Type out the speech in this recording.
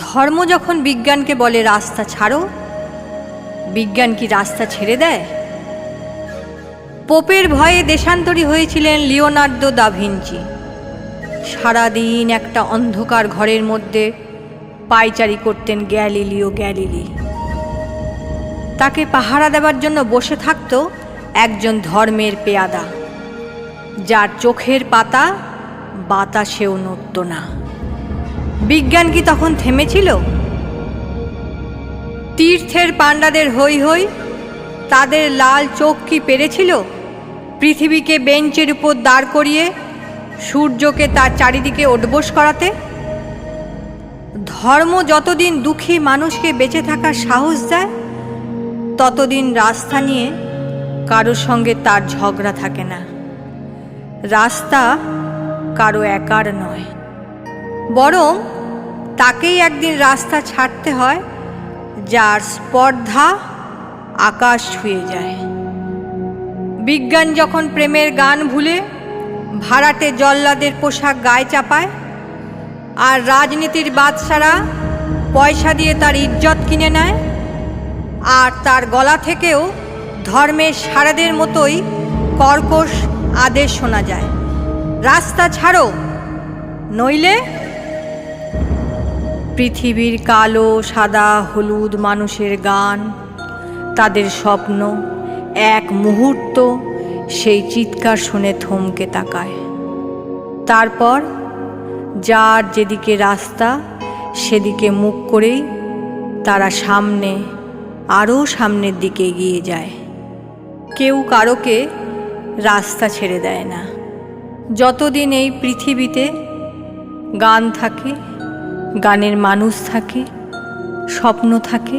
ধর্ম যখন বিজ্ঞানকে বলে রাস্তা ছাড়ো, বিজ্ঞান কি রাস্তা ছেড়ে দেয়? পোপের ভয়ে দেশান্তরী হয়েছিলেন লিওনার্দো দা ভিঞ্চি। সারাদিন একটা অন্ধকার ঘরের মধ্যে পায়চারি করতেন গ্যালিলিও গ্যালিলি। তাকে পাহারা দেবার জন্য বসে থাকত একজন ধর্মের পেয়াদা, যার চোখের পাতা বাতাসেও নড়ত না। বিজ্ঞান কি তখন থেমেছিল? তীর্থের পাণ্ডাদের হই হই, তাদের লাল চোখ কি পেরেছিল পৃথিবীকে বেঞ্চের উপর দাঁড় করিয়ে সূর্যকে তার চারিদিকে ওঠবোস করাতে? ধর্ম যতদিন দুঃখী মানুষকে বেঁচে থাকার সাহস দেয়, ততদিন রাস্তা নিয়ে কারোর সঙ্গে তার ঝগড়া থাকে না। রাস্তা কারো একার নয়, বরং তাকেই একদিন রাস্তা ছাড়তে হয় যার স্পর্ধা আকাশ ছুঁয়ে যায়। বিজ্ঞান যখন প্রেমের গান ভুলে ভাড়াটে জল্লাদের পোশাক গায়ে চাপায়, আর রাজনীতির বাদশারা পয়সা দিয়ে তার ইজ্জত কিনে নেয়, আর তার গলা থেকেও ধর্মের সারেদের মতোই কর্কশ আদেশ শোনা যায়, রাস্তা ছাড়ো নইলে। পৃথিবীর কালো সাদা হলুদ মানুষের গান, তাদের স্বপ্ন এক মুহূর্ত সেই চিৎকার শুনে থমকে তাকায়। তারপর যার যেদিকে রাস্তা সেদিকে মুখ করেই তারা সামনে, আরও সামনের দিকে এগিয়ে যায়। কেউ কারোকে রাস্তা ছেড়ে দেয় না। যতদিন এই পৃথিবীতে গান থাকে, গানের মানুষ থাকে, স্বপ্ন থাকে,